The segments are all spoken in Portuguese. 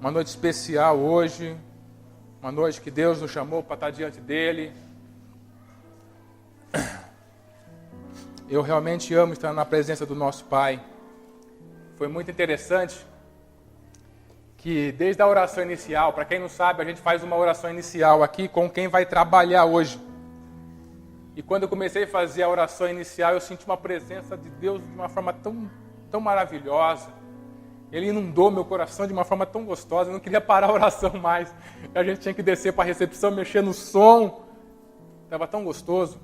Uma noite especial hoje, uma noite que Deus nos chamou para estar diante dEle. Eu realmente amo estar na presença do nosso Pai. Foi muito interessante que desde a oração inicial, para quem não sabe, a gente faz uma oração inicial aqui com quem vai trabalhar hoje. E quando eu comecei a fazer a oração inicial, eu senti uma presença de Deus de uma forma tão maravilhosa. Ele inundou meu coração de uma forma tão gostosa, eu não queria parar a oração mais. A gente tinha que descer para a recepção, mexer no som. Estava tão gostoso.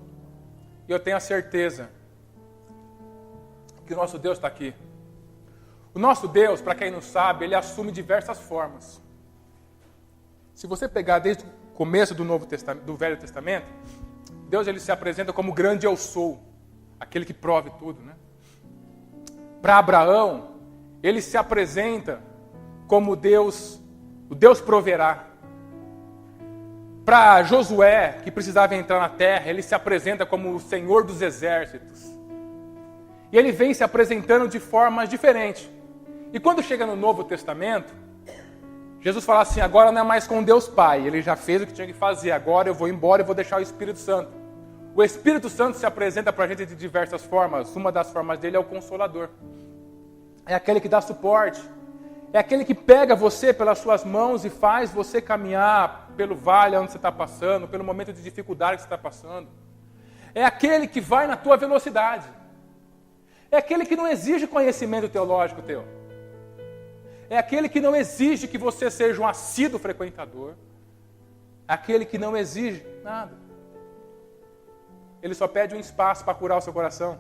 E eu tenho a certeza que o nosso Deus está aqui. O nosso Deus, para quem não sabe, ele assume diversas formas. Se você pegar desde o começo do Velho Testamento, Deus ele se apresenta como grande eu sou, aquele que prove tudo, né? Para Abraão, ele se apresenta como Deus, o Deus proverá. Para Josué, que precisava entrar na terra, ele se apresenta como o Senhor dos exércitos. E ele vem se apresentando de formas diferentes. E quando chega no Novo Testamento, Jesus fala assim, agora não é mais com Deus Pai, ele já fez o que tinha que fazer, agora eu vou embora e vou deixar o Espírito Santo. O Espírito Santo se apresenta para a gente de diversas formas, uma das formas dele é o Consolador. É aquele que dá suporte, é aquele que pega você pelas suas mãos e faz você caminhar pelo vale onde você está passando, pelo momento de dificuldade que você está passando. É aquele que vai na tua velocidade. É aquele que não exige conhecimento teológico teu. É aquele que não exige que você seja um assíduo frequentador. É aquele que não exige nada. Ele só pede um espaço para curar o seu coração.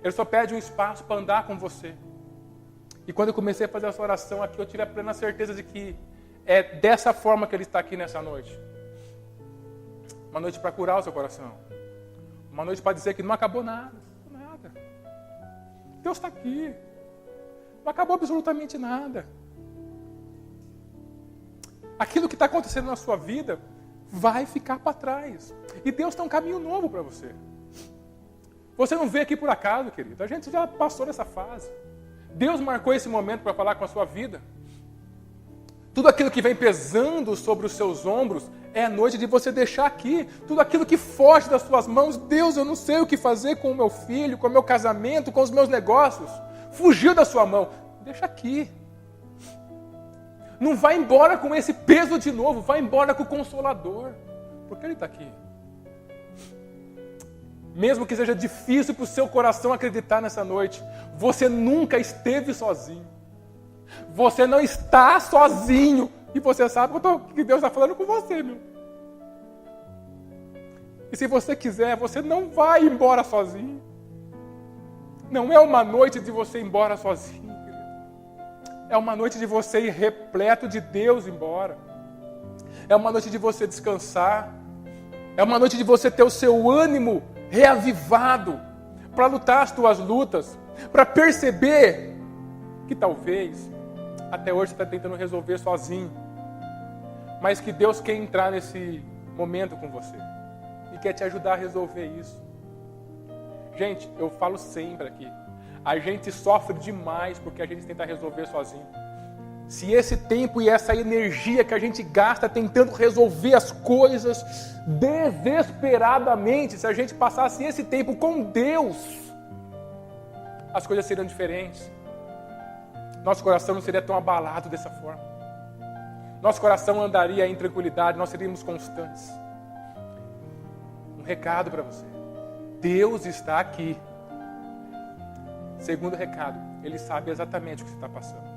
Ele só pede um espaço para andar com você. E quando eu comecei a fazer essa oração aqui, eu tive a plena certeza de que é dessa forma que Ele está aqui nessa noite. Uma noite para curar o seu coração. Uma noite para dizer que não acabou nada. Nada. Deus está aqui. Não acabou absolutamente nada. Aquilo que está acontecendo na sua vida vai ficar para trás. E Deus tem um caminho novo para você. Você não veio aqui por acaso, querido. A gente já passou dessa fase. Deus marcou esse momento para falar com a sua vida. Tudo aquilo que vem pesando sobre os seus ombros é a noite de você deixar aqui. Tudo aquilo que foge das suas mãos. Deus, eu não sei o que fazer com o meu filho, com o meu casamento, com os meus negócios. Fugiu da sua mão. Deixa aqui. Não vai embora com esse peso de novo. Vai embora com o Consolador. Porque Ele está aqui. Mesmo que seja difícil para o seu coração acreditar nessa noite, você nunca esteve sozinho. Você não está sozinho. E você sabe que Deus está falando com você, meu. E se você quiser, você não vai embora sozinho. Não é uma noite de você ir embora sozinho, querido. É uma noite de você ir repleto de Deus embora. É uma noite de você descansar. É uma noite de você ter o seu ânimo reavivado para lutar as tuas lutas, para perceber que talvez até hoje você está tentando resolver sozinho, mas que Deus quer entrar nesse momento com você e quer te ajudar a resolver isso. Gente, eu falo sempre aqui, a gente sofre demais porque a gente tenta resolver sozinho. Se esse tempo e essa energia que a gente gasta tentando resolver as coisas desesperadamente, se a gente passasse esse tempo com Deus, as coisas seriam diferentes. Nosso coração não seria tão abalado dessa forma. Nosso coração andaria em tranquilidade, nós seríamos constantes. Um recado para você. Deus está aqui. Segundo recado, Ele sabe exatamente o que você está passando.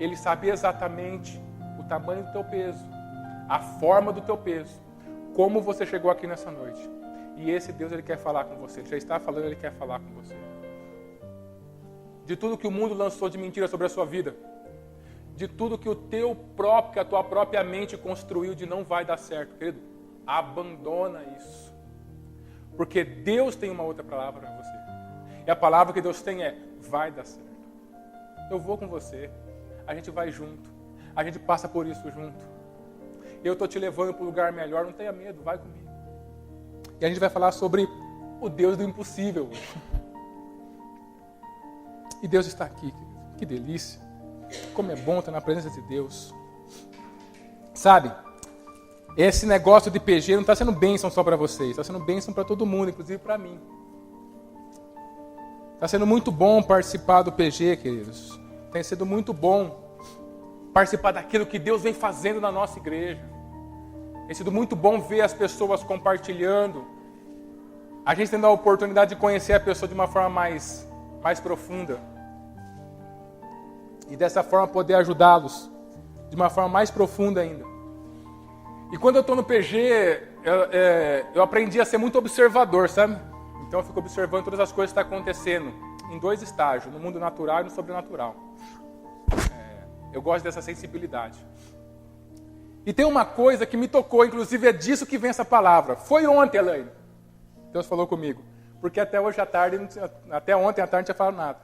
Ele sabe exatamente o tamanho do teu peso, a forma do teu peso, como você chegou aqui nessa noite. E esse Deus, Ele quer falar com você. Ele já está falando, Ele quer falar com você. De tudo que o mundo lançou de mentira sobre a sua vida, de tudo que a tua própria mente construiu de não vai dar certo, querido, abandona isso. Porque Deus tem uma outra palavra para você. E a palavra que Deus tem é, vai dar certo. Eu vou com você. A gente vai junto. A gente passa por isso junto. Eu estou te levando para um lugar melhor, não tenha medo, vai comigo. E a gente vai falar sobre o Deus do impossível. E Deus está aqui, querido. Que delícia. Como é bom estar na presença de Deus. Sabe, esse negócio de PG não está sendo bênção só para vocês, está sendo bênção para todo mundo, inclusive para mim. Está sendo muito bom participar do PG, queridos. Tem sido muito bom participar daquilo que Deus vem fazendo na nossa igreja. Tem sido muito bom ver as pessoas compartilhando. A gente tendo a oportunidade de conhecer a pessoa de uma forma mais profunda. E dessa forma poder ajudá-los de uma forma mais profunda ainda. E quando eu estou no PG, eu aprendi a ser muito observador, sabe? Então eu fico observando todas as coisas que estão acontecendo em 2 estágios, no mundo natural e no sobrenatural. Eu gosto dessa sensibilidade. E tem uma coisa que me tocou, inclusive é disso que vem essa palavra. Foi ontem, Elaine. Deus falou comigo. Porque até hoje à tarde, até ontem à tarde não tinha falado nada.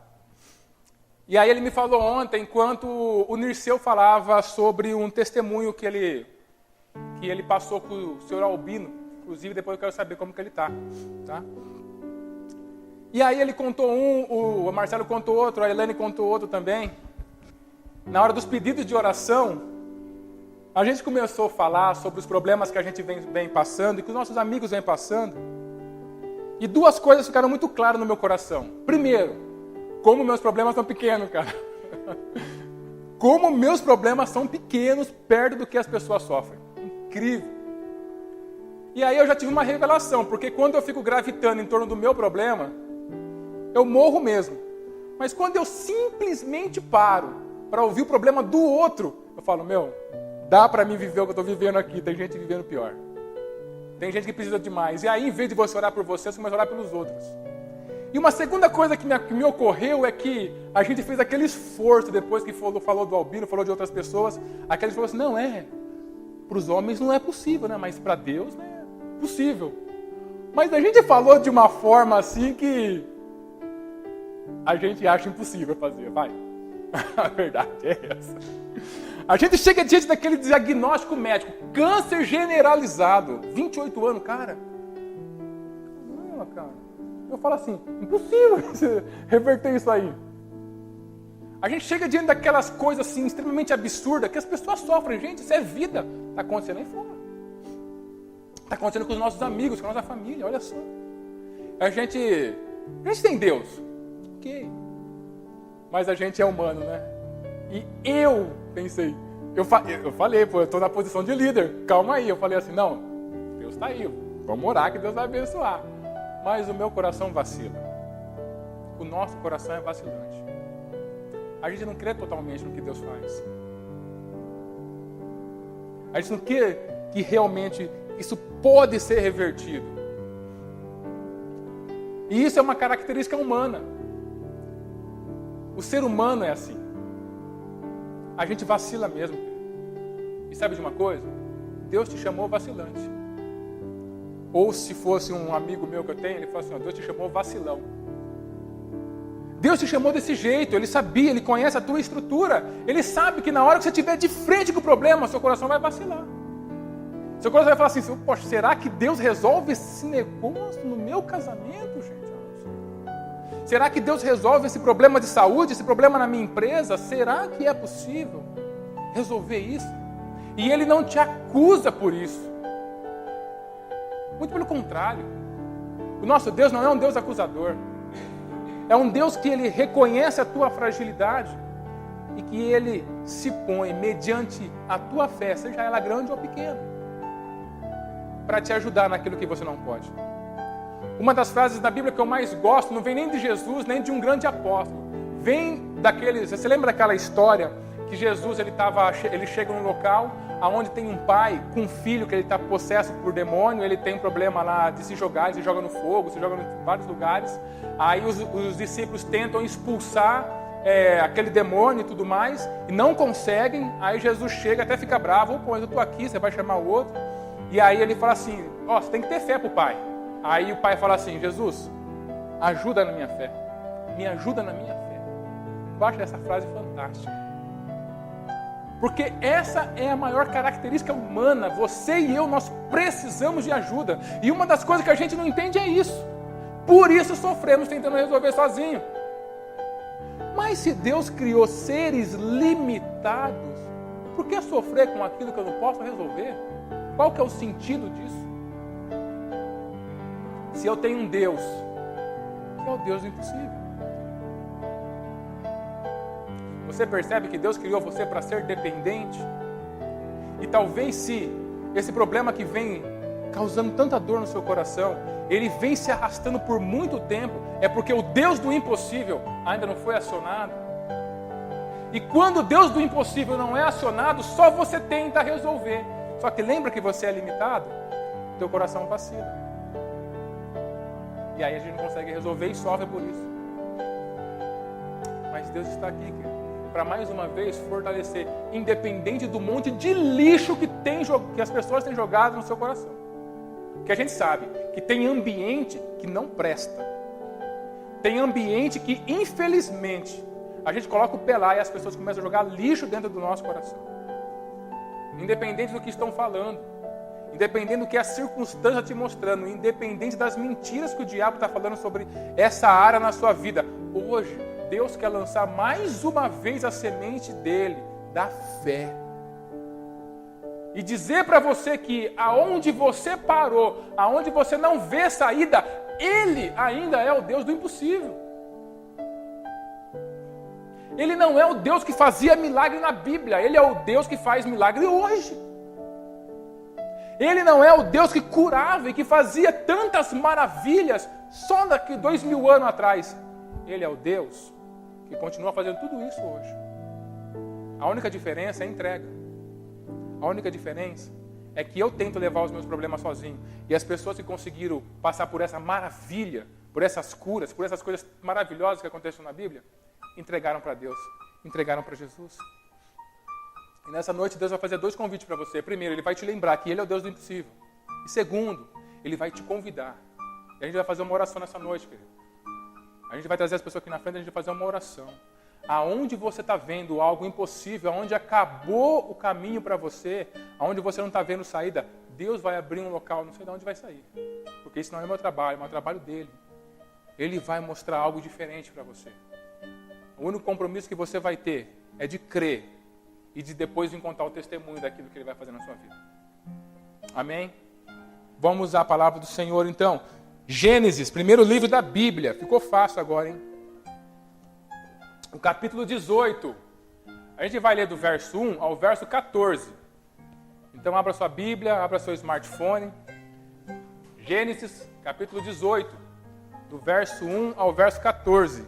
E aí ele me falou ontem, enquanto o Nirceu falava sobre um testemunho que ele passou com o senhor Albino. Inclusive, depois eu quero saber como que ele está. Tá? E aí ele contou o Marcelo contou outro, a Elaine contou outro também. Na hora dos pedidos de oração, a gente começou a falar sobre os problemas que a gente vem passando e que os nossos amigos vêm passando. E 2 coisas ficaram muito claras no meu coração. Primeiro, como meus problemas são pequenos, cara. Como meus problemas são pequenos perto do que as pessoas sofrem. Incrível. E aí eu já tive uma revelação, porque quando eu fico gravitando em torno do meu problema, eu morro mesmo. Mas quando eu simplesmente paro para ouvir o problema do outro, eu falo, dá para mim viver o que eu estou vivendo aqui, tem gente vivendo pior. Tem gente que precisa de mais. E aí, em vez de você orar por você começa a orar pelos outros. E uma segunda coisa que me ocorreu é que a gente fez aquele esforço, depois que falou do Albino, falou de outras pessoas, aquele esforço, para os homens não é possível, né? Mas para Deus é possível. Mas a gente falou de uma forma assim que a gente acha impossível fazer, vai. A verdade é essa. A gente chega diante daquele diagnóstico médico, câncer generalizado, 28 anos, cara. Não, cara. Eu falo assim, impossível você reverter isso aí. A gente chega diante daquelas coisas assim, extremamente absurdas, que as pessoas sofrem. Gente, isso é vida. Está acontecendo aí fora. Está acontecendo com os nossos amigos, com a nossa família, olha só. A gente tem Deus. Ok. Mas a gente é humano, né? E eu pensei, eu falei, eu estou na posição de líder, calma aí. Eu falei assim, não, Deus está aí, vamos orar que Deus vai abençoar. Mas o meu coração vacila. O nosso coração é vacilante. A gente não crê totalmente no que Deus faz. A gente não crê que realmente isso pode ser revertido. E isso é uma característica humana. O ser humano é assim. A gente vacila mesmo. E sabe de uma coisa? Deus te chamou vacilante. Ou se fosse um amigo meu que eu tenho, ele fala assim, Deus te chamou vacilão. Deus te chamou desse jeito, Ele sabia, Ele conhece a tua estrutura. Ele sabe que na hora que você estiver de frente com o problema, seu coração vai vacilar. Seu coração vai falar assim, poxa, será que Deus resolve esse negócio no meu casamento, gente? Será que Deus resolve esse problema de saúde, esse problema na minha empresa? Será que é possível resolver isso? E Ele não te acusa por isso. Muito pelo contrário. O nosso Deus não é um Deus acusador. É um Deus que Ele reconhece a tua fragilidade e que Ele se põe mediante a tua fé, seja ela grande ou pequena, para te ajudar naquilo que você não pode. Uma das frases da Bíblia que eu mais gosto não vem nem de Jesus, nem de um grande apóstolo. Vem daqueles... Você lembra daquela história que Jesus ele chega num local onde tem um pai com um filho que ele está possesso por demônio, ele tem um problema lá de se jogar, ele se joga no fogo, se joga em vários lugares. Aí os discípulos tentam expulsar aquele demônio e tudo mais, e não conseguem. Aí Jesus chega, até fica bravo, pô, eu estou aqui, você vai chamar o outro. E aí ele fala assim, você tem que ter fé pro pai. Aí o pai fala assim, Jesus, ajuda na minha fé, me ajuda na minha fé. Eu acho essa frase fantástica. Porque essa é a maior característica humana. Você e eu, nós precisamos de ajuda. E uma das coisas que a gente não entende é isso. Por isso sofremos tentando resolver sozinho. Mas se Deus criou seres limitados, por que sofrer com aquilo que eu não posso resolver? Qual que é o sentido disso? Se eu tenho um Deus, que é o Deus do impossível. Você percebe que Deus criou você para ser dependente? E talvez se esse problema que vem causando tanta dor no seu coração, ele vem se arrastando por muito tempo, é porque o Deus do impossível ainda não foi acionado. E quando o Deus do impossível não é acionado, só você tenta resolver. Só que lembra que você é limitado? Teu coração vacila. E aí a gente não consegue resolver e sofre por isso. Mas Deus está aqui, querido, para mais uma vez fortalecer, independente do monte de lixo que as pessoas têm jogado no seu coração. Porque a gente sabe que tem ambiente que não presta. Tem ambiente que, infelizmente, a gente coloca o pé lá e as pessoas começam a jogar lixo dentro do nosso coração. Independente do que estão falando, independente do que a circunstância te mostrando, independente das mentiras que o diabo está falando sobre essa área na sua vida, hoje Deus quer lançar mais uma vez a semente dele, da fé. E dizer para você que aonde você parou, aonde você não vê saída, Ele ainda é o Deus do impossível. Ele não é o Deus que fazia milagre na Bíblia, Ele é o Deus que faz milagre hoje. Ele não é o Deus que curava e que fazia tantas maravilhas só daqui 2000 anos atrás. Ele é o Deus que continua fazendo tudo isso hoje. A única diferença é a entrega. A única diferença é que eu tento levar os meus problemas sozinho. E as pessoas que conseguiram passar por essa maravilha, por essas curas, por essas coisas maravilhosas que acontecem na Bíblia, entregaram para Deus, entregaram para Jesus. E nessa noite Deus vai fazer 2 convites para você. Primeiro, Ele vai te lembrar que Ele é o Deus do impossível. E segundo, Ele vai te convidar. E a gente vai fazer uma oração nessa noite, querido. A gente vai trazer as pessoas aqui na frente e a gente vai fazer uma oração. Aonde você está vendo algo impossível, aonde acabou o caminho para você, aonde você não está vendo saída, Deus vai abrir um local, não sei de onde vai sair. Porque isso não é meu trabalho, é o trabalho dele. Ele vai mostrar algo diferente para você. O único compromisso que você vai ter é de crer e de depois vir contar o testemunho daquilo que Ele vai fazer na sua vida. Amém? Vamos à palavra do Senhor então. Gênesis, primeiro livro da Bíblia. Ficou fácil agora, hein? O capítulo 18. A gente vai ler do verso 1 ao verso 14. Então abra sua Bíblia, abra seu smartphone. Gênesis, capítulo 18. Do verso 1 ao verso 14.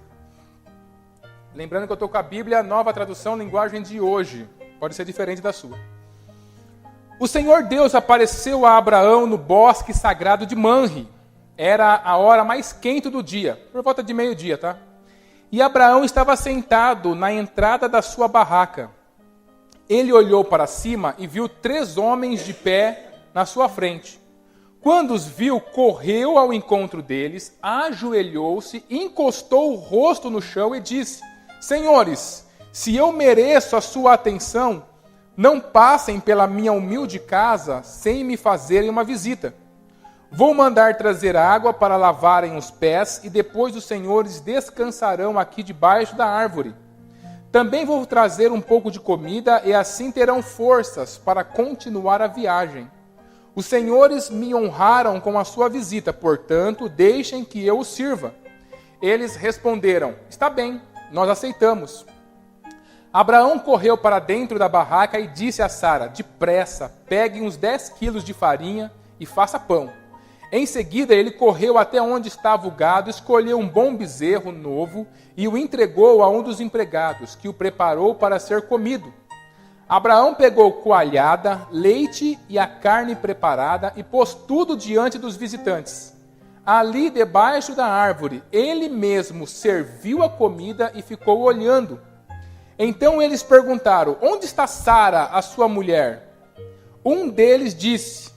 Lembrando que eu estou com a Bíblia, nova tradução, linguagem de hoje. Pode ser diferente da sua. O Senhor Deus apareceu a Abraão no bosque sagrado de Manre. Era a hora mais quente do dia, por volta de meio-dia, tá? E Abraão estava sentado na entrada da sua barraca. Ele olhou para cima e viu 3 homens de pé na sua frente. Quando os viu, correu ao encontro deles, ajoelhou-se, encostou o rosto no chão e disse: Senhores, se eu mereço a sua atenção, não passem pela minha humilde casa sem me fazerem uma visita. Vou mandar trazer água para lavarem os pés e depois os senhores descansarão aqui debaixo da árvore. Também vou trazer um pouco de comida e assim terão forças para continuar a viagem. Os senhores me honraram com a sua visita, portanto, deixem que eu os sirva. Eles responderam: Está bem, nós aceitamos. Abraão correu para dentro da barraca e disse a Sara: Depressa, pegue uns 10 quilos de farinha e faça pão. Em seguida, ele correu até onde estava o gado, escolheu um bom bezerro novo e o entregou a um dos empregados, que o preparou para ser comido. Abraão pegou coalhada, leite e a carne preparada e pôs tudo diante dos visitantes. Ali, debaixo da árvore, ele mesmo serviu a comida e ficou olhando. Então eles perguntaram: Onde está Sara, a sua mulher? Um deles disse...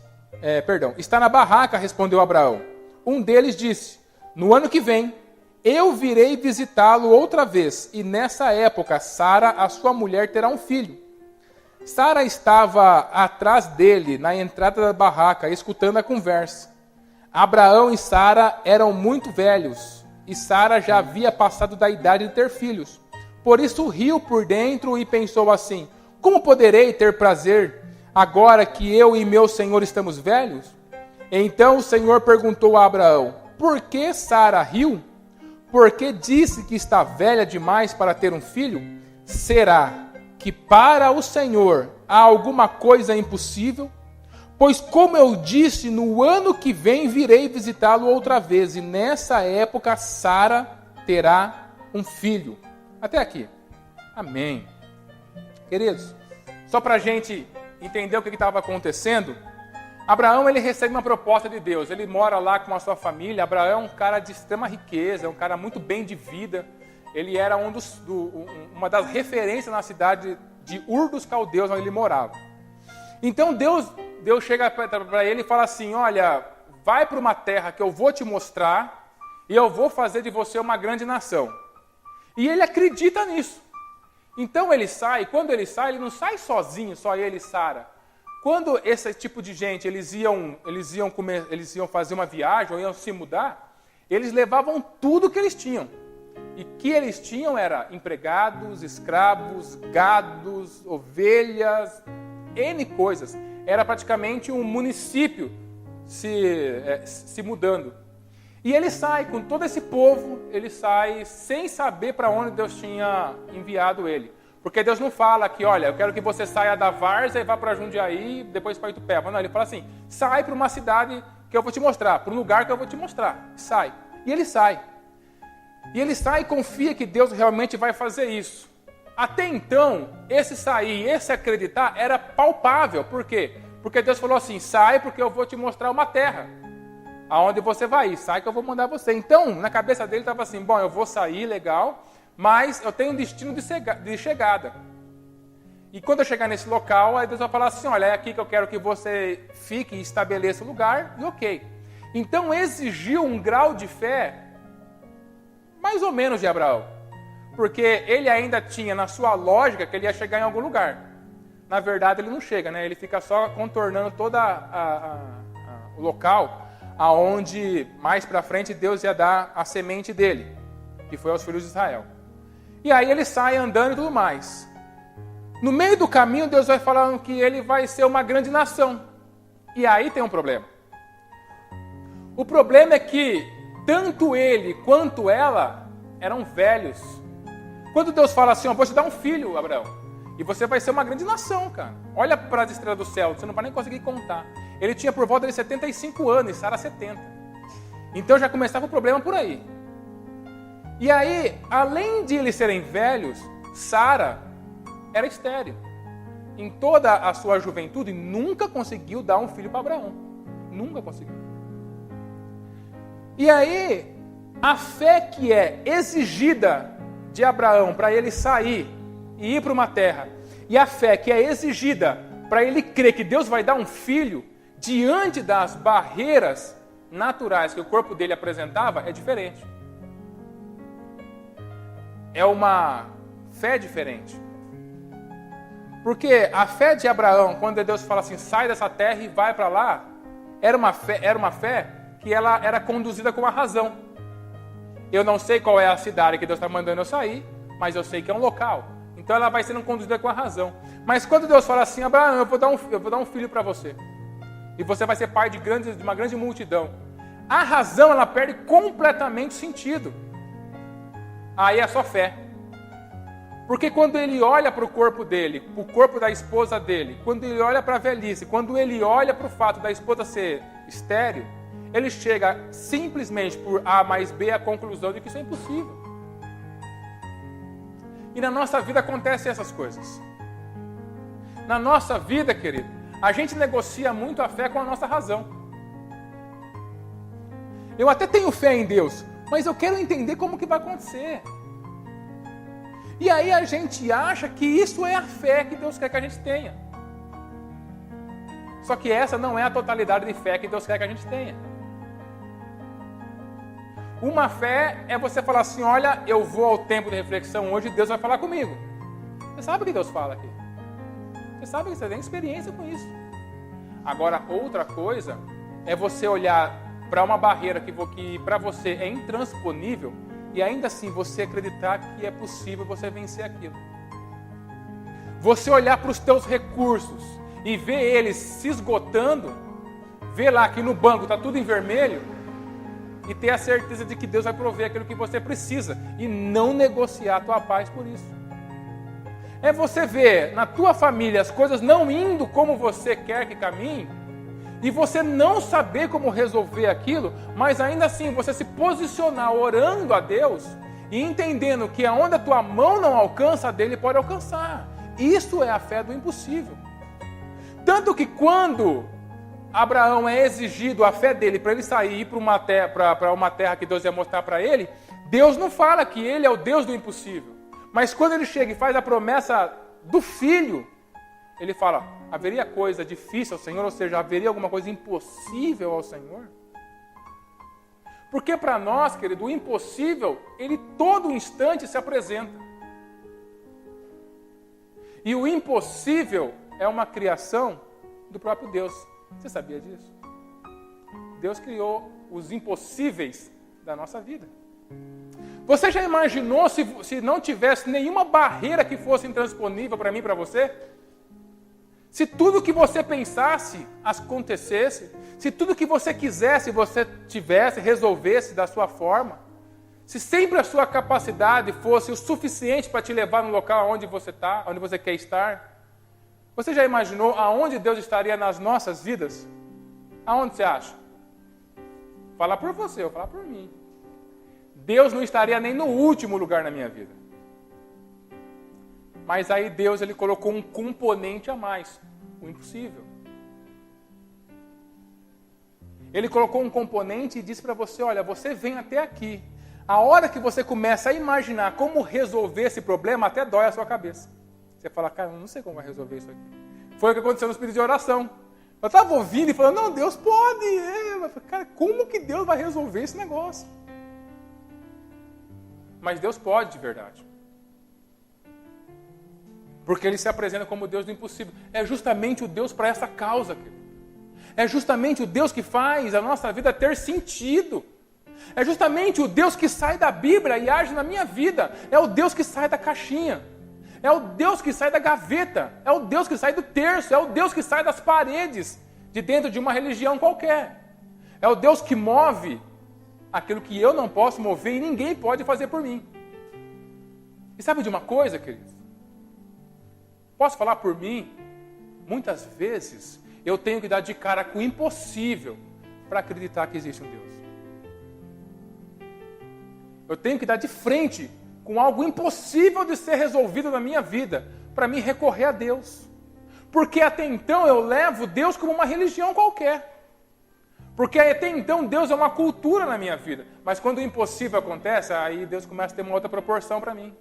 Está na barraca, respondeu Abraão. Um deles disse: No ano que vem, eu virei visitá-lo outra vez, e nessa época Sara, a sua mulher, terá um filho. Sara estava atrás dele, na entrada da barraca, escutando a conversa. Abraão e Sara eram muito velhos, e Sara já havia passado da idade de ter filhos. Por isso riu por dentro e pensou assim: como poderei ter prazer agora que eu e meu senhor estamos velhos? Então o Senhor perguntou a Abraão: por que Sara riu? Porque disse que está velha demais para ter um filho? Será que para o Senhor há alguma coisa impossível? Pois como eu disse, no ano que vem virei visitá-lo outra vez, e nessa época Sara terá um filho. Até aqui. Amém. Queridos, só para a gente entender o que estava acontecendo, Abraão, ele recebe uma proposta de Deus. Ele mora lá com a sua família. Abraão é um cara de extrema riqueza, é um cara muito bem de vida. Ele era uma das referências na cidade de Ur dos Caldeus, onde ele morava. Então Deus chega para ele e fala assim: olha, vai para uma terra que eu vou te mostrar e eu vou fazer de você uma grande nação. E ele acredita nisso. Então ele sai. Quando ele sai, ele não sai sozinho, só ele e Sara. Quando esse tipo de gente, eles iam fazer uma viagem ou iam se mudar, eles levavam tudo que eles tinham. E que eles tinham era empregados, escravos, gados, ovelhas, N coisas. Era praticamente um município se mudando. E ele sai com todo esse povo, ele sai sem saber para onde Deus tinha enviado ele. Porque Deus não fala que, olha, eu quero que você saia da Várzea e vá para Jundiaí, depois para Itupeva. Não, ele fala assim: sai para uma cidade que eu vou te mostrar, para um lugar que eu vou te mostrar. Sai. E ele sai. E ele sai e confia que Deus realmente vai fazer isso. Até então, esse sair, esse acreditar era palpável. Por quê? Porque Deus falou assim: sai porque eu vou te mostrar uma terra. Aonde você vai ir? Sai que eu vou mandar você. Então, na cabeça dele estava assim: bom, eu vou sair, legal, mas eu tenho um destino de chegada. E quando eu chegar nesse local, aí Deus vai falar assim: olha, é aqui que eu quero que você fique e estabeleça o lugar, e ok. Então exigiu um grau de fé mais ou menos de Abraão. Porque ele ainda tinha na sua lógica que ele ia chegar em algum lugar. Na verdade ele não chega, né? Ele fica só contornando todo o local aonde mais para frente Deus ia dar a semente dele, que foi aos filhos de Israel. E aí ele sai andando e tudo mais. No meio do caminho, Deus vai falando que ele vai ser uma grande nação. E aí tem um problema. O problema é que tanto ele quanto ela eram velhos. Quando Deus fala assim: eu vou te dar um filho, Abraão, e você vai ser uma grande nação, cara. Olha para as estrelas do céu, você não vai nem conseguir contar. Ele tinha por volta de 75 anos e Sara 70. Então já começava o problema por aí. E aí, além de eles serem velhos, Sara era estéril. Em toda a sua juventude, nunca conseguiu dar um filho para Abraão. Nunca conseguiu. E aí, a fé que é exigida de Abraão para ele sair e ir para uma terra, e a fé que é exigida para ele crer que Deus vai dar um filho, diante das barreiras naturais que o corpo dele apresentava, é diferente. É uma fé diferente. Porque a fé de Abraão, quando Deus fala assim: sai dessa terra e vai para lá, era uma fé que ela era conduzida com a razão. Eu não sei qual é a cidade que Deus está mandando eu sair, mas eu sei que é um local. Então ela vai sendo conduzida com a razão. Mas quando Deus fala assim: Abraão, eu vou dar um filho para você, e você vai ser pai de uma grande multidão, a razão ela perde completamente o sentido. Aí é só fé. Porque quando ele olha para o corpo dele, para o corpo da esposa dele, quando ele olha para a velhice, quando ele olha para o fato da esposa ser estéril, ele chega simplesmente por A mais B à conclusão de que isso é impossível. E na nossa vida acontecem essas coisas. Na nossa vida, querido, a gente negocia muito a fé com a nossa razão. Eu até tenho fé em Deus, mas eu quero entender como que vai acontecer. E aí a gente acha que isso é a fé que Deus quer que a gente tenha. Só que essa não é a totalidade de fé que Deus quer que a gente tenha. Uma fé é você falar assim: olha, eu vou ao tempo de reflexão hoje, Deus vai falar comigo. Você sabe o que Deus fala aqui. Você sabe que você tem experiência com isso. Agora, outra coisa é você olhar para uma barreira que para você é intransponível e ainda assim você acreditar que é possível você vencer aquilo. Você olhar para os teus recursos e ver eles se esgotando, ver lá que no banco está tudo em vermelho e ter a certeza de que Deus vai prover aquilo que você precisa e não negociar a tua paz por isso. É você ver na tua família as coisas não indo como você quer que caminhe e você não saber como resolver aquilo, mas ainda assim você se posicionar orando a Deus e entendendo que aonde a tua mão não alcança, a dele pode alcançar. Isso é a fé do impossível. Tanto que quando Abraão é exigido a fé dele para ele sair e ir para uma terra que Deus ia mostrar para ele, Deus não fala que ele é o Deus do impossível. Mas quando ele chega e faz a promessa do filho, ele fala, haveria coisa difícil ao Senhor, ou seja, haveria alguma coisa impossível ao Senhor? Porque para nós, querido, o impossível, ele todo instante se apresenta. E o impossível é uma criação do próprio Deus. Você sabia disso? Deus criou os impossíveis da nossa vida. Você já imaginou se não tivesse nenhuma barreira que fosse intransponível para mim e para você? Se tudo que você pensasse acontecesse, se tudo que você quisesse você tivesse, resolvesse da sua forma, se sempre a sua capacidade fosse o suficiente para te levar no local onde você está, onde você quer estar, você já imaginou aonde Deus estaria nas nossas vidas? Aonde você acha? Falar por você, eu vou falar por mim. Deus não estaria nem no último lugar na minha vida. Mas aí Deus ele colocou um componente a mais, o impossível. Ele colocou um componente e disse para você, olha, você vem até aqui. A hora que você começa a imaginar como resolver esse problema, até dói a sua cabeça. Você fala, cara, eu não sei como vai resolver isso aqui. Foi o que aconteceu nos pedidos de oração. Eu estava ouvindo e falando, não, Deus pode. Eu falei, cara, como que Deus vai resolver esse negócio? Mas Deus pode de verdade. Porque Ele se apresenta como o Deus do impossível. É justamente o Deus para essa causa, querido. É justamente o Deus que faz a nossa vida ter sentido. É justamente o Deus que sai da Bíblia e age na minha vida. É o Deus que sai da caixinha. É o Deus que sai da gaveta. É o Deus que sai do terço. É o Deus que sai das paredes de dentro de uma religião qualquer. É o Deus que move aquilo que eu não posso mover e ninguém pode fazer por mim. E sabe de uma coisa, queridos? Posso falar por mim? Muitas vezes eu tenho que dar de cara com o impossível para acreditar que existe um Deus. Eu tenho que dar de frente com algo impossível de ser resolvido na minha vida para me recorrer a Deus. Porque até então eu levo Deus como uma religião qualquer. Porque até então Deus é uma cultura na minha vida. Mas quando o impossível acontece, aí Deus começa a ter uma outra proporção para mim.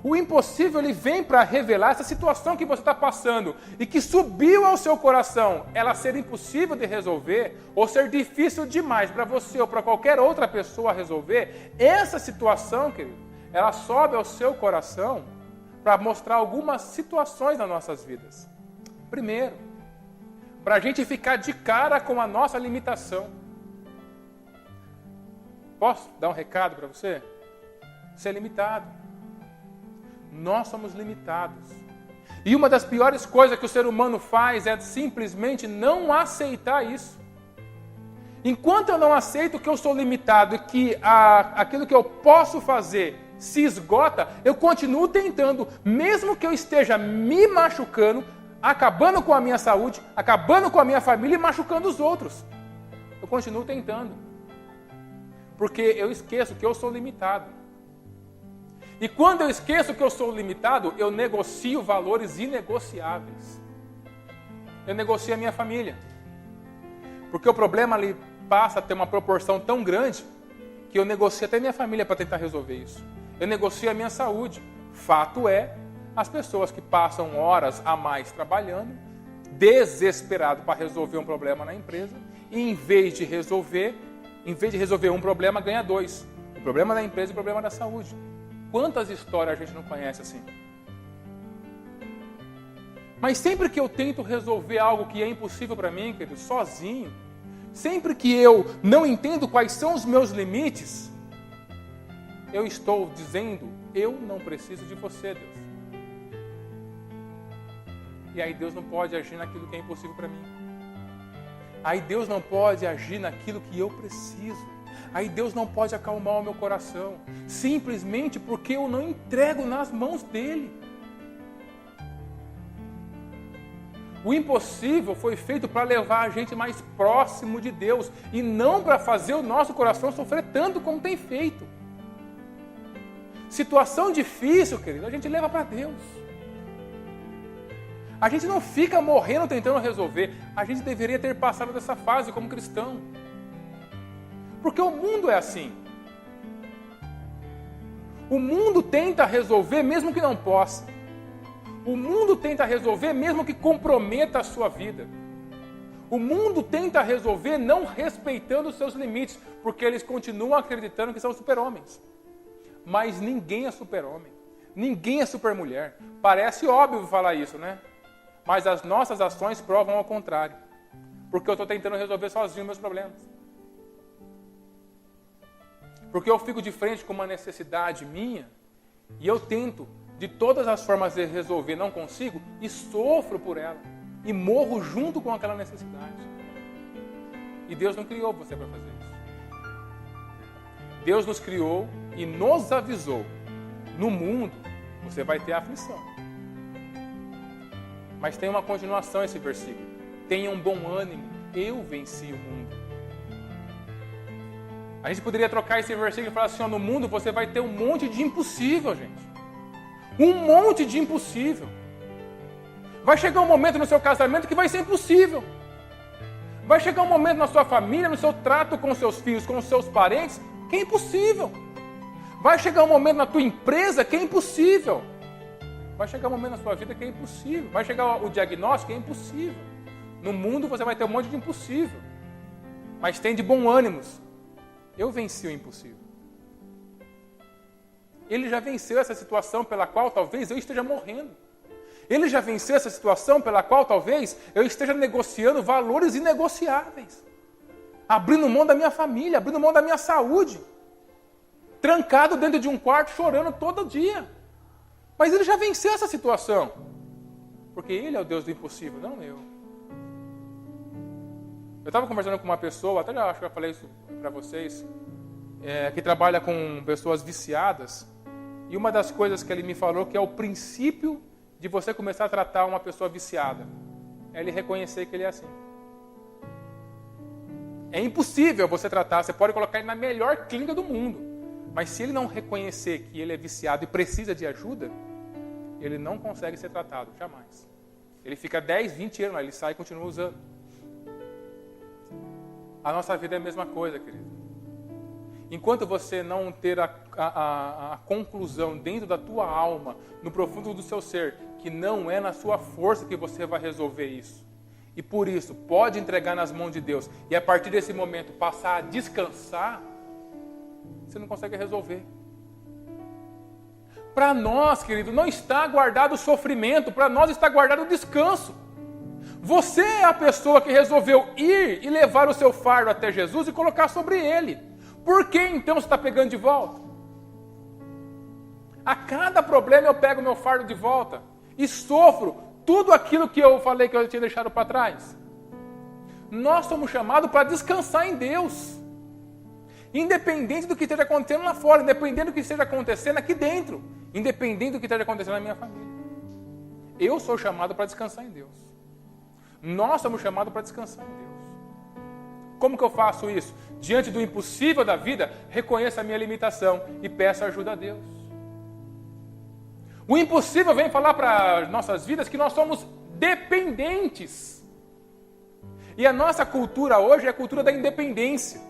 O impossível ele vem para revelar essa situação que você está passando e que subiu ao seu coração, ela ser impossível de resolver ou ser difícil demais para você ou para qualquer outra pessoa resolver. Essa situação, querido, ela sobe ao seu coração para mostrar algumas situações nas nossas vidas. Primeiro, para a gente ficar de cara com a nossa limitação. Posso dar um recado para você? Você é limitado. Nós somos limitados. E uma das piores coisas que o ser humano faz é simplesmente não aceitar isso. Enquanto eu não aceito que eu sou limitado e que aquilo que eu posso fazer se esgota, eu continuo tentando, mesmo que eu esteja me machucando, acabando com a minha saúde, acabando com a minha família e machucando os outros. Eu continuo tentando. Porque eu esqueço que eu sou limitado. E quando eu esqueço que eu sou limitado, eu negocio valores inegociáveis. Eu negocio a minha família. Porque o problema ali passa a ter uma proporção tão grande que eu negocio até minha família para tentar resolver isso. Eu negocio a minha saúde. Fato é, as pessoas que passam horas a mais trabalhando, desesperado para resolver um problema na empresa, e em vez de resolver um problema, ganha dois. O problema da empresa e o problema da saúde. Quantas histórias a gente não conhece assim? Mas sempre que eu tento resolver algo que é impossível para mim, querido, sozinho, sempre que eu não entendo quais são os meus limites, eu estou dizendo, eu não preciso de você, Deus. E aí Deus não pode agir naquilo que é impossível para mim. Aí Deus não pode agir naquilo que eu preciso. Aí Deus não pode acalmar o meu coração, simplesmente porque eu não entrego nas mãos dele. O impossível foi feito para levar a gente mais próximo de Deus e não para fazer o nosso coração sofrer tanto como tem feito. Situação difícil, querido, a gente leva para Deus. A gente não fica morrendo tentando resolver. A gente deveria ter passado dessa fase como cristão. Porque o mundo é assim. O mundo tenta resolver mesmo que não possa. O mundo tenta resolver mesmo que comprometa a sua vida. O mundo tenta resolver não respeitando os seus limites, porque eles continuam acreditando que são super-homens. Mas ninguém é super-homem. Ninguém é super-mulher. Parece óbvio falar isso, né? Mas as nossas ações provam ao contrário. Porque eu estou tentando resolver sozinho meus problemas. Porque eu fico de frente com uma necessidade minha e eu tento, de todas as formas de resolver, não consigo, e sofro por ela. E morro junto com aquela necessidade. E Deus não criou você para fazer isso. Deus nos criou e nos avisou. No mundo, você vai ter aflição. Mas tem uma continuação esse versículo. Tenham bom ânimo, eu venci o mundo. A gente poderia trocar esse versículo e falar assim, ó, no mundo você vai ter um monte de impossível, gente. Um monte de impossível. Vai chegar um momento no seu casamento que vai ser impossível. Vai chegar um momento na sua família, no seu trato com seus filhos, com os seus parentes, que é impossível. Vai chegar um momento na tua empresa que é impossível. Vai chegar um momento na sua vida que é impossível. Vai chegar o diagnóstico que é impossível. No mundo você vai ter um monte de impossível. Mas tem de bom ânimo. Eu venci o impossível. Ele já venceu essa situação pela qual talvez eu esteja morrendo. Ele já venceu essa situação pela qual talvez eu esteja negociando valores inegociáveis. Abrindo mão da minha família, abrindo mão da minha saúde. Trancado dentro de um quarto, chorando todo dia. Mas ele já venceu essa situação. Porque ele é o Deus do impossível, não eu. Eu estava conversando com uma pessoa, até já acho que eu falei isso para vocês, que trabalha com pessoas viciadas. E uma das coisas que ele me falou que é o princípio de você começar a tratar uma pessoa viciada. É ele reconhecer que ele é assim. É impossível você tratar, você pode colocar ele na melhor clínica do mundo. Mas se ele não reconhecer que ele é viciado e precisa de ajuda, ele não consegue ser tratado, jamais. Ele fica 10, 20 anos lá, ele sai e continua usando. A nossa vida é a mesma coisa, querido. Enquanto você não ter a conclusão dentro da tua alma, no profundo do seu ser, que não é na sua força que você vai resolver isso. E por isso, pode entregar nas mãos de Deus. E a partir desse momento, passar a descansar, você não consegue resolver. Para nós, querido, não está guardado o sofrimento, para nós está guardado o descanso. Você é a pessoa que resolveu ir e levar o seu fardo até Jesus e colocar sobre ele. Por que então você está pegando de volta? A cada problema eu pego meu fardo de volta e sofro tudo aquilo que eu falei que eu tinha deixado para trás. Nós somos chamados para descansar em Deus. Independente do que esteja acontecendo lá fora, independente do que esteja acontecendo aqui dentro, independente do que esteja acontecendo na minha família. Eu sou chamado para descansar em Deus. Nós somos chamados para descansar em Deus. Como que eu faço isso? Diante do impossível da vida, reconheço a minha limitação e peço ajuda a Deus. O impossível vem falar para nossas vidas que nós somos dependentes. E a nossa cultura hoje é a cultura da independência.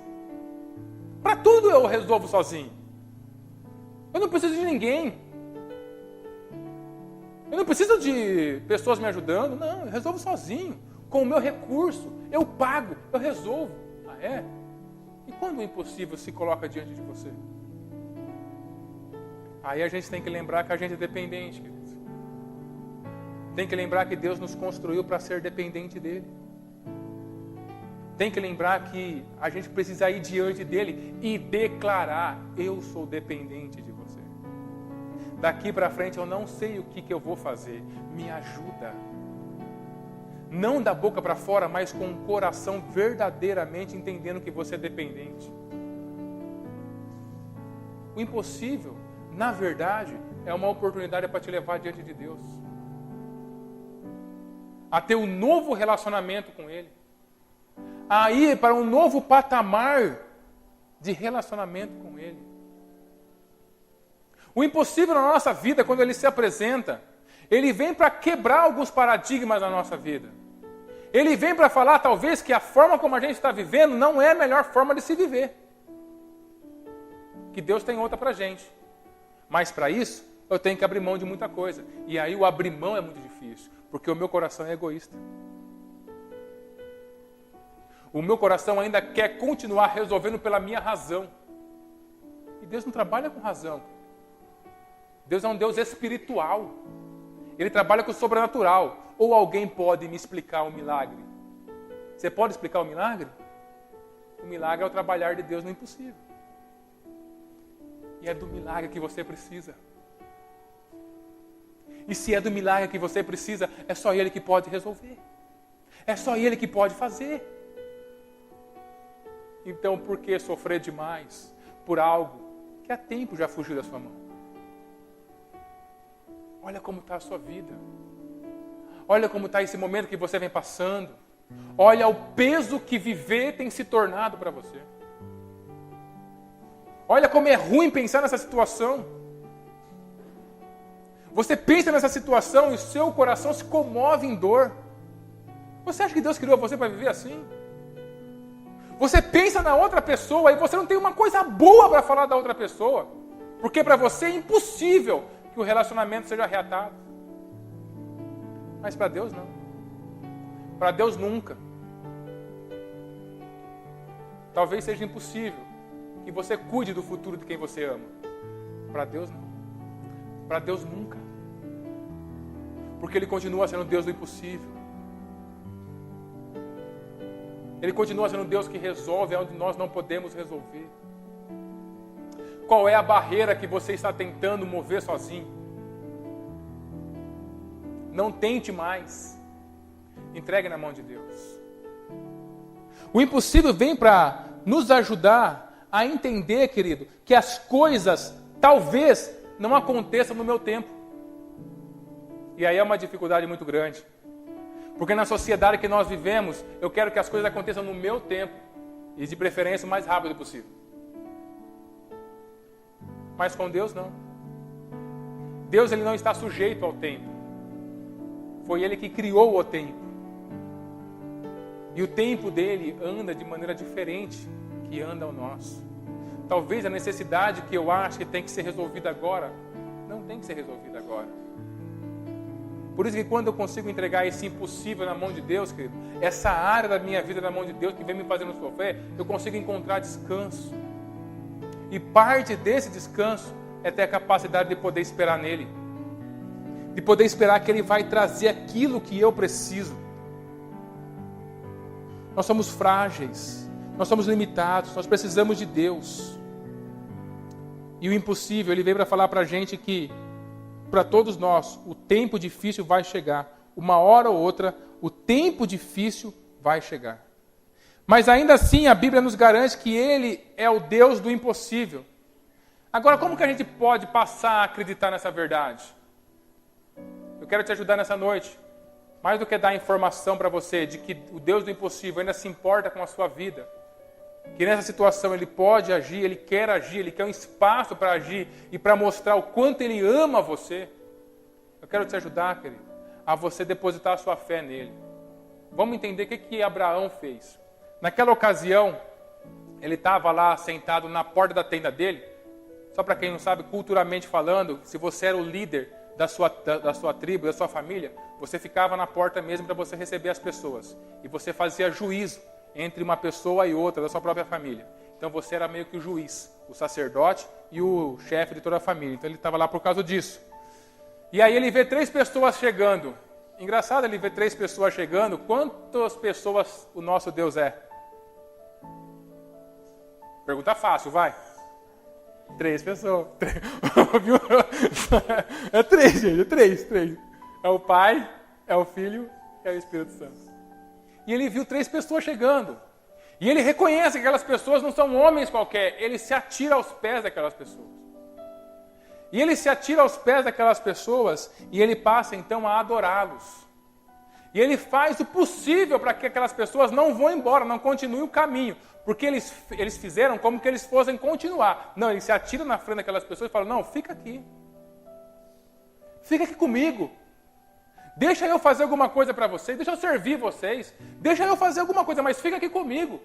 Para tudo eu resolvo sozinho. Eu não preciso de ninguém. Eu não preciso de pessoas me ajudando. Não, eu resolvo sozinho. Com o meu recurso. Eu pago, eu resolvo. Ah, é? E quando o impossível se coloca diante de você? Aí a gente tem que lembrar que a gente é dependente, queridos. Tem que lembrar que Deus nos construiu para ser dependente dele. tem que lembrar que a gente precisa ir diante dele e declarar: eu sou dependente de você. Daqui para frente eu não sei o que eu vou fazer. Me ajuda. Não da boca para fora, mas com o coração verdadeiramente entendendo que você é dependente. O impossível, na verdade, é uma oportunidade para te levar diante de Deus. A ter um novo relacionamento com Ele. A ir para um novo patamar de relacionamento com Ele. O impossível na nossa vida, quando Ele se apresenta, Ele vem para quebrar alguns paradigmas na nossa vida. Ele vem para falar, talvez, que a forma como a gente está vivendo não é a melhor forma de se viver. Que Deus tem outra para a gente. Mas para isso, eu tenho que abrir mão de muita coisa. E aí o abrir mão é muito difícil, porque o meu coração é egoísta. O meu coração ainda quer continuar resolvendo pela minha razão. E Deus não trabalha com razão. Deus é um Deus espiritual. Ele trabalha com o sobrenatural. Ou alguém pode me explicar um milagre? Você pode explicar o milagre? O milagre é o trabalhar de Deus no impossível. E é do milagre que você precisa. E se é do milagre que você precisa, é só Ele que pode resolver. É só Ele que pode fazer. Então, por que sofrer demais por algo que há tempo já fugiu da sua mão? Olha como está a sua vida. Olha como está esse momento que você vem passando. Olha o peso que viver tem se tornado para você. Olha como é ruim pensar nessa situação. Você pensa nessa situação e o seu coração se comove em dor. Você acha que Deus criou você para viver assim? Você pensa na outra pessoa e você não tem uma coisa boa para falar da outra pessoa. Porque para você é impossível que o relacionamento seja reatado. Mas para Deus não. Para Deus nunca. Talvez seja impossível que você cuide do futuro de quem você ama. Para Deus não. Para Deus nunca. Porque Ele continua sendo Deus do impossível. Ele continua sendo Deus que resolve onde nós não podemos resolver. Qual é a barreira que você está tentando mover sozinho? Não tente mais. Entregue na mão de Deus. O impossível vem para nos ajudar a entender, querido, que as coisas talvez não aconteçam no meu tempo. E aí é uma dificuldade muito grande. Porque na sociedade que nós vivemos, eu quero que as coisas aconteçam no meu tempo. E de preferência o mais rápido possível. Mas com Deus não. Deus ele não está sujeito ao tempo. Foi Ele que criou o tempo. E o tempo dele anda de maneira diferente que anda o nosso. Talvez a necessidade que eu acho que tem que ser resolvida agora, não tem que ser resolvida agora. Por isso que quando eu consigo entregar esse impossível na mão de Deus, querido, essa área da minha vida na mão de Deus que vem me fazendo sofrer, eu consigo encontrar descanso. E parte desse descanso é ter a capacidade de poder esperar nele. De poder esperar que Ele vai trazer aquilo que eu preciso. Nós somos frágeis, nós somos limitados, nós precisamos de Deus. E o impossível, Ele veio para falar para a gente que, para todos nós, o tempo difícil vai chegar. Uma hora ou outra, o tempo difícil vai chegar. Mas ainda assim, a Bíblia nos garante que Ele é o Deus do impossível. Agora, como que a gente pode passar a acreditar nessa verdade? Eu quero te ajudar nessa noite. Mais do que dar informação para você de que o Deus do impossível ainda se importa com a sua vida. Que nessa situação Ele pode agir, Ele quer um espaço para agir e para mostrar o quanto Ele ama você. Eu quero te ajudar, querido, a você depositar a sua fé nele. Vamos entender o que Abraão fez. Naquela ocasião, ele estava lá sentado na porta da tenda dele. Só para quem não sabe, culturalmente falando, se você era o líder da sua tribo, da sua família, você ficava na porta mesmo para você receber as pessoas. E você fazia juízo entre uma pessoa e outra da sua própria família. Então você era meio que o juiz, o sacerdote e o chefe de toda a família. Então ele estava lá por causa disso. E aí ele vê 3 pessoas chegando. Engraçado ele ver 3 pessoas chegando. Quantas pessoas o nosso Deus é? Pergunta fácil, vai. 3 pessoas. É 3, gente. É 3. É o Pai, é o Filho e é o Espírito Santo. E ele viu 3 pessoas chegando. E ele reconhece que aquelas pessoas não são homens qualquer. Ele se atira aos pés daquelas pessoas. E ele se atira aos pés daquelas pessoas e ele passa então a adorá-los. E ele faz o possível para que aquelas pessoas não vão embora, não continuem o caminho. Porque eles fizeram como que eles fossem continuar. Não, ele se atira na frente daquelas pessoas e fala, não, fica aqui. Fica aqui comigo. Deixa eu fazer alguma coisa para vocês, deixa eu servir vocês. Deixa eu fazer alguma coisa, mas fica aqui comigo.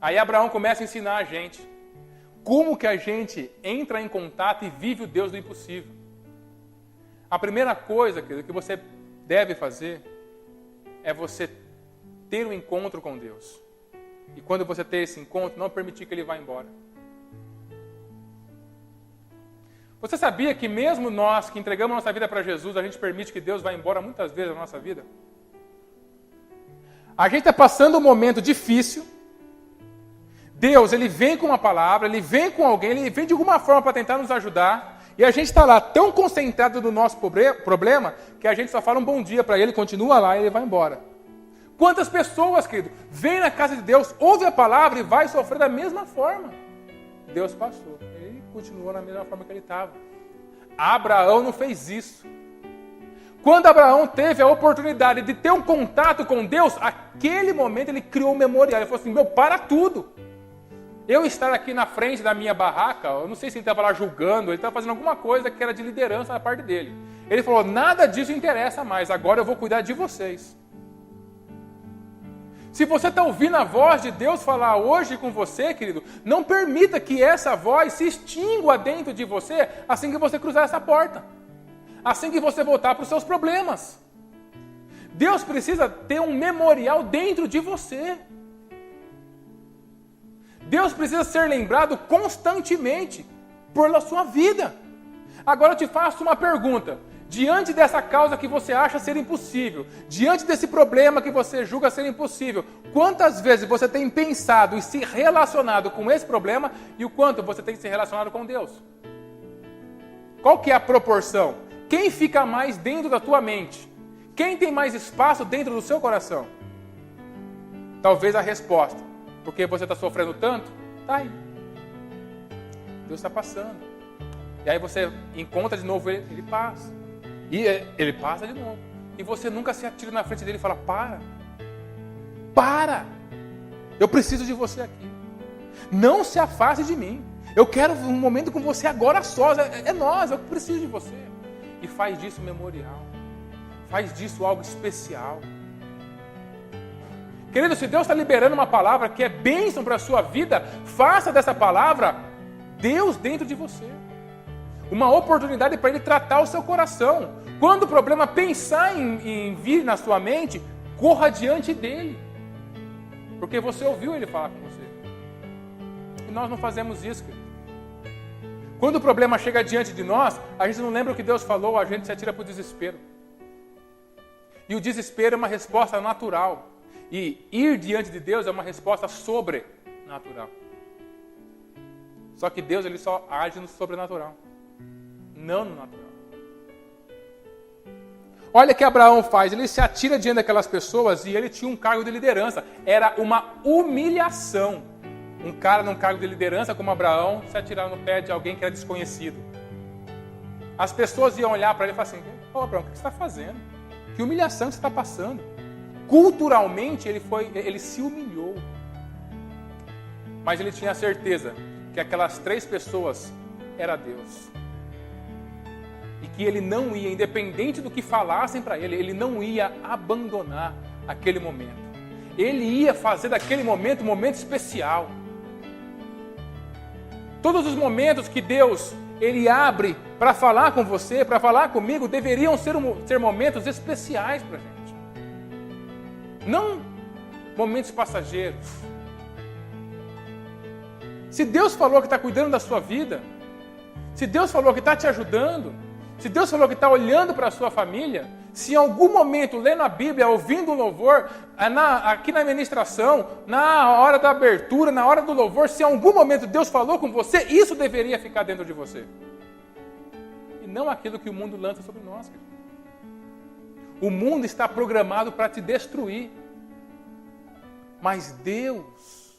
Aí Abraão começa a ensinar a gente como que a gente entra em contato e vive o Deus do impossível. A primeira coisa, querido, que você deve fazer é você ter um encontro com Deus. E quando você ter esse encontro, não permitir que Ele vá embora. Você sabia que mesmo nós que entregamos nossa vida para Jesus, a gente permite que Deus vá embora muitas vezes na nossa vida? A gente está passando um momento difícil. Deus, Ele vem com uma palavra, Ele vem com alguém, Ele vem de alguma forma para tentar nos ajudar. E a gente está lá tão concentrado no nosso problema que a gente só fala um bom dia para Ele, continua lá e Ele vai embora. Quantas pessoas, querido, vêm na casa de Deus, ouve a palavra e vai sofrer da mesma forma? Deus passou. Ele continuou na mesma forma que ele estava. Abraão não fez isso. Quando Abraão teve a oportunidade de ter um contato com Deus, naquele momento ele criou um memorial. Ele falou assim, para tudo. Eu estar aqui na frente da minha barraca, eu não sei se ele estava lá julgando, ele estava fazendo alguma coisa que era de liderança da parte dele. Ele falou, nada disso interessa mais, agora eu vou cuidar de vocês. Se você está ouvindo a voz de Deus falar hoje com você, querido, não permita que essa voz se extingua dentro de você assim que você cruzar essa porta. Assim que você voltar para os seus problemas. Deus precisa ter um memorial dentro de você. Deus precisa ser lembrado constantemente pela sua vida. Agora eu te faço uma pergunta. Diante dessa causa que você acha ser impossível, diante desse problema que você julga ser impossível, quantas vezes você tem pensado e se relacionado com esse problema e o quanto você tem se relacionado com Deus? Qual que é a proporção? Quem fica mais dentro da tua mente? Quem tem mais espaço dentro do seu coração? Talvez a resposta, porque você está sofrendo tanto, está aí. Deus está passando. E aí você encontra de novo ele, ele passa. E ele passa de novo. E você nunca se atira na frente dele e fala, para, eu preciso de você aqui. Não se afaste de mim. Eu quero um momento com você agora sós. É nós, eu preciso de você. E faz disso memorial. Faz disso algo especial. Querido, se Deus está liberando uma palavra que é bênção para a sua vida, faça dessa palavra Deus dentro de você. Uma oportunidade para Ele tratar o seu coração. Quando o problema pensar em vir na sua mente, corra diante dEle. Porque você ouviu Ele falar com você. E nós não fazemos isso, querido. Quando o problema chega diante de nós, a gente não lembra o que Deus falou, a gente se atira para o desespero. E o desespero é uma resposta natural. E ir diante de Deus é uma resposta sobrenatural. Só que Deus ele só age no sobrenatural. Não no natural. Olha o que Abraão faz, ele se atira diante daquelas pessoas e ele tinha um cargo de liderança. Era uma humilhação. Um cara num cargo de liderança como Abraão se atirar no pé de alguém que era desconhecido. As pessoas iam olhar para ele e falar assim, Abraão, o que você está fazendo? Que humilhação que você está passando? Culturalmente ele se humilhou. Mas ele tinha a certeza que aquelas 3 pessoas era Deus. E que ele não ia, independente do que falassem para ele, ele não ia abandonar aquele momento. Ele ia fazer daquele momento um momento especial. Todos os momentos que Deus ele abre para falar com você, para falar comigo, deveriam ser momentos especiais para a gente. Não momentos passageiros. Se Deus falou que está cuidando da sua vida, se Deus falou que está te ajudando, se Deus falou que está olhando para a sua família, Se em algum momento, lendo a Bíblia, ouvindo um louvor, aqui na ministração, na hora da abertura, na hora do louvor, se em algum momento Deus falou com você, isso deveria ficar dentro de você. E não aquilo que o mundo lança sobre nós, querido. O mundo está programado para te destruir. Mas Deus,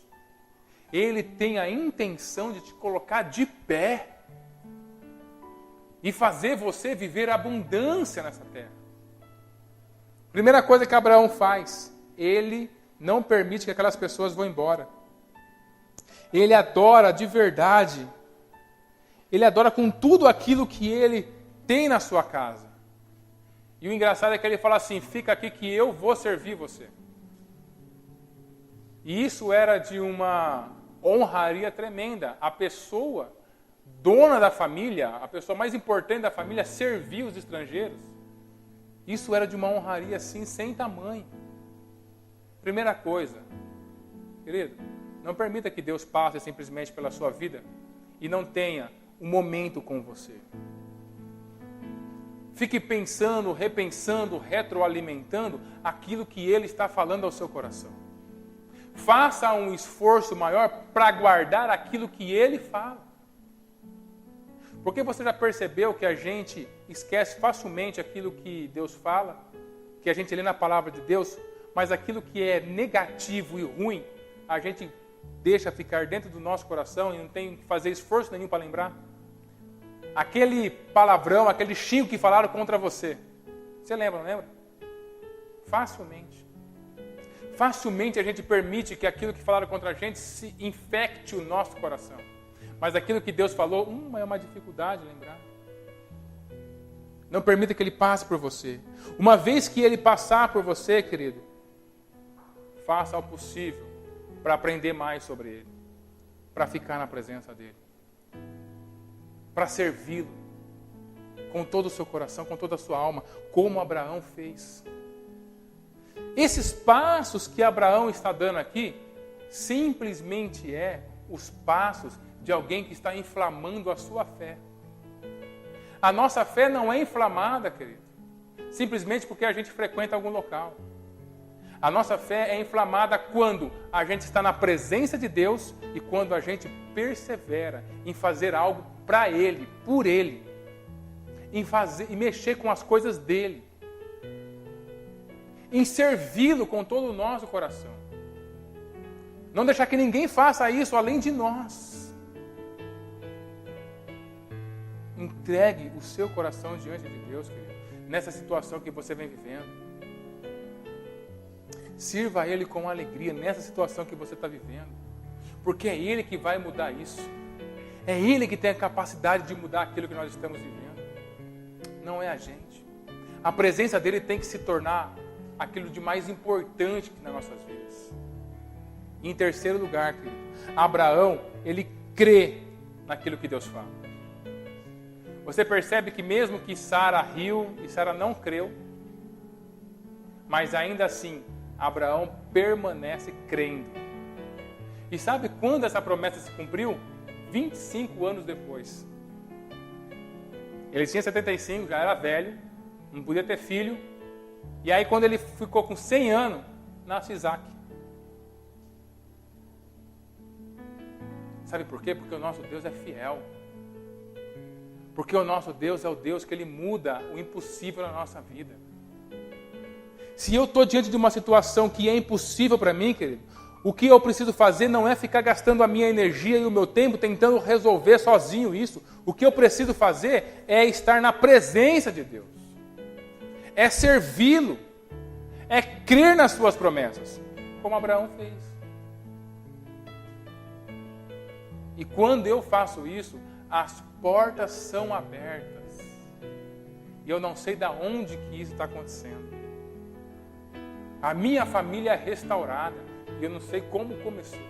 Ele tem a intenção de te colocar de pé e fazer você viver abundância nessa terra. Primeira coisa que Abraão faz, ele não permite que aquelas pessoas vão embora. Ele adora de verdade. Ele adora com tudo aquilo que ele tem na sua casa. E o engraçado é que ele fala assim, fica aqui que eu vou servir você. E isso era de uma honraria tremenda. A pessoa dona da família, a pessoa mais importante da família, servir os estrangeiros. Isso era de uma honraria assim, sem tamanho. Primeira coisa, querido, não permita que Deus passe simplesmente pela sua vida e não tenha um momento com você. Fique pensando, repensando, retroalimentando aquilo que Ele está falando ao seu coração. Faça um esforço maior para guardar aquilo que Ele fala. Porque você já percebeu que a gente esquece facilmente aquilo que Deus fala, que a gente lê na palavra de Deus, mas aquilo que é negativo e ruim, a gente deixa ficar dentro do nosso coração e não tem que fazer esforço nenhum para lembrar? Aquele palavrão, aquele xingo que falaram contra você. Você lembra, não lembra? Facilmente. Facilmente a gente permite que aquilo que falaram contra a gente se infecte o nosso coração. Mas aquilo que Deus falou, é uma dificuldade lembrar. Não permita que Ele passe por você. Uma vez que Ele passar por você, querido, faça o possível para aprender mais sobre Ele. Para ficar na presença dEle. Para servi-lo. Com todo o seu coração, com toda a sua alma. Como Abraão fez. Esses passos que Abraão está dando aqui, simplesmente os passos de alguém que está inflamando a sua fé. A nossa fé não é inflamada, querido, simplesmente porque a gente frequenta algum local. A nossa fé é inflamada quando a gente está na presença de Deus e quando a gente persevera em fazer algo para Ele, por Ele, em fazer e mexer com as coisas dEle, em servi-lo com todo o nosso coração. Não deixar que ninguém faça isso além de nós. Entregue o seu coração diante de Deus, querido, nessa situação que você vem vivendo. Sirva a Ele com alegria nessa situação que você está vivendo. Porque é Ele que vai mudar isso. É Ele que tem a capacidade de mudar aquilo que nós estamos vivendo. Não é a gente. A presença dEle tem que se tornar aquilo de mais importante nas nossas vidas. E em terceiro lugar, querido, Abraão, ele crê naquilo que Deus fala. Você percebe que mesmo que Sara riu e Sara não creu, mas ainda assim, Abraão permanece crendo. E sabe quando essa promessa se cumpriu? 25 anos depois. Ele tinha 75, já era velho, não podia ter filho. E aí quando ele ficou com 100 anos, nasce Isaac. Sabe por quê? Porque o nosso Deus é fiel. Porque o nosso Deus é o Deus que Ele muda o impossível na nossa vida. Se eu estou diante de uma situação que é impossível para mim, querido, o que eu preciso fazer não é ficar gastando a minha energia e o meu tempo tentando resolver sozinho isso. O que eu preciso fazer é estar na presença de Deus. É servi-lo. É crer nas suas promessas. Como Abraão fez. E quando eu faço isso, as portas são abertas. E eu não sei de onde que isso está acontecendo. A minha família é restaurada. E eu não sei como começou.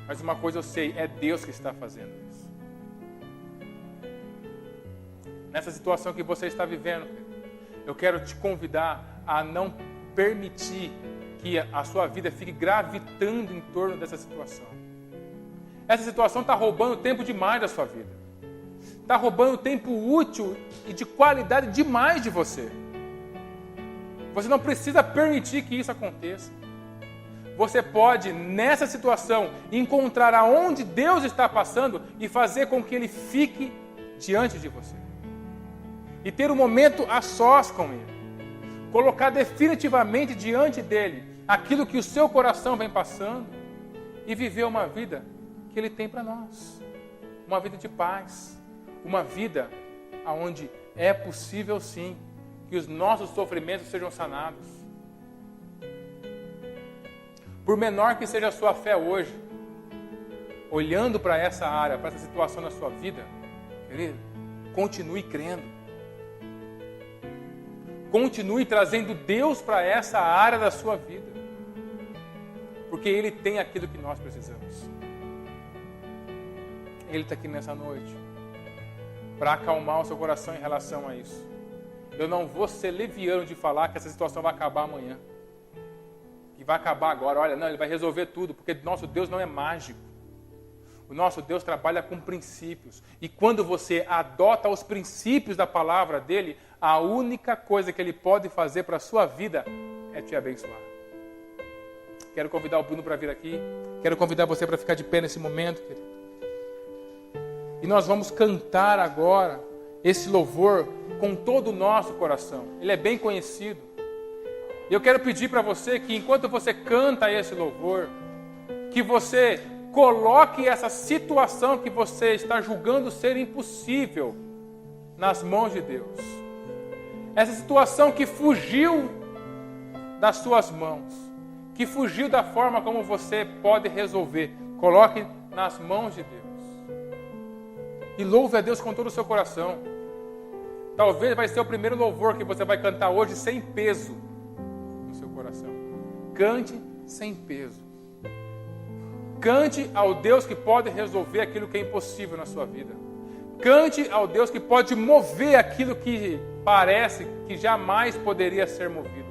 Mas uma coisa eu sei, é Deus que está fazendo isso. Nessa situação que você está vivendo, eu quero te convidar a não permitir que a sua vida fique gravitando em torno dessa situação. Essa situação está roubando tempo demais da sua vida. está roubando tempo útil e de qualidade demais de você. Você não precisa permitir que isso aconteça. Você pode, nessa situação, encontrar aonde Deus está passando e fazer com que Ele fique diante de você. E ter um momento a sós com Ele. Colocar definitivamente diante dEle aquilo que o seu coração vem passando e viver uma vida que Ele tem para nós. Uma vida de paz. Uma vida onde é possível sim que os nossos sofrimentos sejam sanados. Por menor que seja a sua fé hoje, olhando para essa área, para essa situação na sua vida, querido, continue crendo. Continue trazendo Deus para essa área da sua vida. Porque Ele tem aquilo que nós precisamos. Ele está aqui nessa noite para acalmar o seu coração em relação a isso. Eu não vou ser leviano de falar que essa situação vai acabar amanhã. E vai acabar agora. Olha, não, Ele vai resolver tudo, porque nosso Deus não é mágico. O nosso Deus trabalha com princípios. E quando você adota os princípios da palavra dEle, a única coisa que Ele pode fazer para a sua vida é te abençoar. Quero convidar o Bruno para vir aqui. Quero convidar você para ficar de pé nesse momento, querido. E nós vamos cantar agora esse louvor com todo o nosso coração. Ele é bem conhecido. E eu quero pedir para você que enquanto você canta esse louvor, que você coloque essa situação que você está julgando ser impossível nas mãos de Deus. Essa situação que fugiu das suas mãos, que fugiu da forma como você pode resolver. Coloque nas mãos de Deus. E louve a Deus com todo o seu coração. Talvez vai ser o primeiro louvor que você vai cantar hoje sem peso no seu coração. Cante sem peso. Cante ao Deus que pode resolver aquilo que é impossível na sua vida. Cante ao Deus que pode mover aquilo que parece que jamais poderia ser movido.